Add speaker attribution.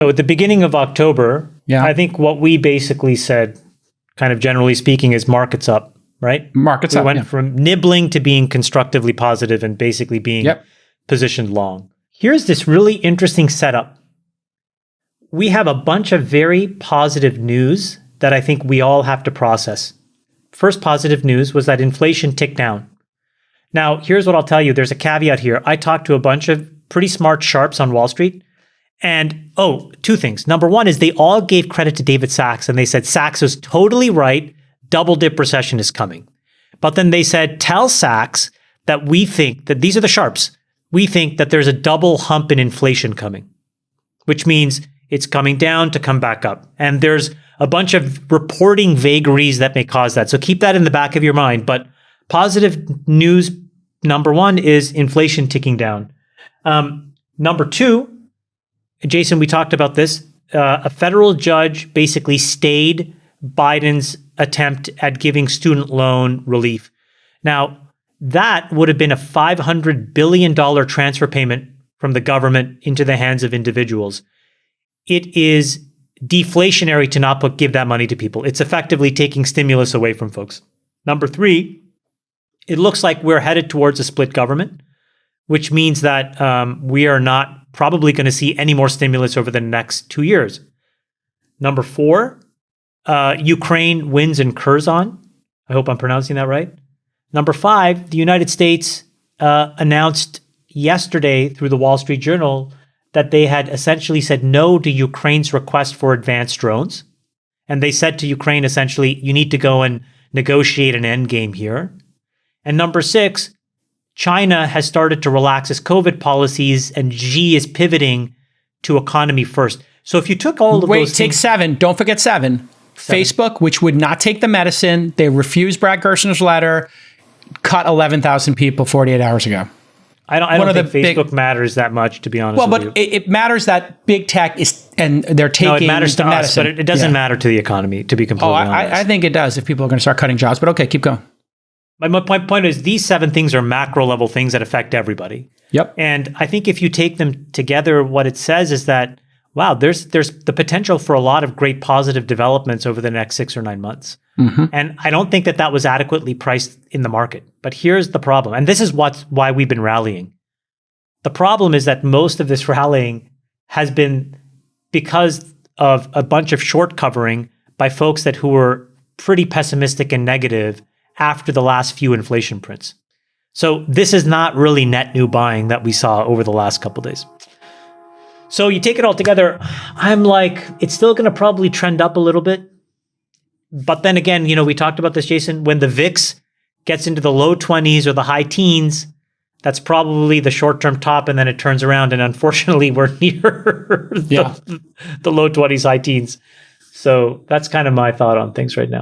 Speaker 1: So at the beginning of October,
Speaker 2: Yeah.
Speaker 1: I think what we basically said, kind of generally speaking, is markets up, right?
Speaker 2: Markets
Speaker 1: We
Speaker 2: up.
Speaker 1: went
Speaker 2: Yeah.
Speaker 1: from nibbling to being constructively positive and basically being
Speaker 2: Yep.
Speaker 1: positioned long. Here's this really interesting setup. We have a bunch of very positive news that I think we all have to process. First positive news was that inflation ticked down. Now, here's what I'll tell you. There's a caveat here. I talked to a bunch of pretty smart sharps on Wall Street. And, two things. Number one is they all gave credit to David Sachs, and they said Sachs was totally right. Double dip recession is coming. But then they said, tell Sachs that we think that these are the sharps. We think that there's a double hump in inflation coming, which means it's coming down to come back up. And there's a bunch of reporting vagaries that may cause that. So keep that in the back of your mind. But positive news, number one, is inflation ticking down. Number two, Jason, we talked about this. A federal judge basically stayed Biden's attempt at giving student loan relief. Now, that would have been a $500 billion transfer payment from the government into the hands of individuals. It is deflationary to not give that money to people. It's effectively taking stimulus away from folks. Number three, it looks like we're headed towards a split government, which means that we are not probably going to see any more stimulus over the next 2 years. Number four, Ukraine wins in Kherson. I hope I'm pronouncing that right. Number five, the United States announced yesterday through the Wall Street Journal that they had essentially said no to Ukraine's request for advanced drones. And they said to Ukraine, essentially, you need to go and negotiate an end game here. And number six, China has started to relax its COVID policies, and Xi is pivoting to economy first. So if you took all of those
Speaker 2: take
Speaker 1: things,
Speaker 2: seven. Don't forget seven. Facebook, which would not take the medicine. They refused Brad Gerstner's letter, cut 11,000 people 48 hours ago.
Speaker 1: I don't think Facebook matters that much, to be honest with you.
Speaker 2: Well, but it matters that big tech is, and they're taking
Speaker 1: it matters to
Speaker 2: the
Speaker 1: us,
Speaker 2: medicine.
Speaker 1: but it doesn't matter to the economy, to be completely honest.
Speaker 2: I think it does if people are going to start cutting jobs. But okay, keep going.
Speaker 1: My point is these seven things are macro level things that affect everybody.
Speaker 2: Yep.
Speaker 1: And I think if you take them together, what it says is that, wow, there's the potential for a lot of great positive developments over the next 6 or 9 months. Mm-hmm. And I don't think that was adequately priced in the market. But here's the problem. And this is why we've been rallying. The problem is that most of this rallying has been because of a bunch of short covering by folks who were pretty pessimistic and negative after the last few inflation prints. So this is not really net new buying that we saw over the last couple of days. So you take it all together, I'm like, it's still going to probably trend up a little bit. But then again, we talked about this, Jason, when the VIX gets into the low 20s or the high teens, that's probably the short-term top, and then it turns around, and unfortunately, we're near the low 20s, high teens. So that's kind of my thought on things right now.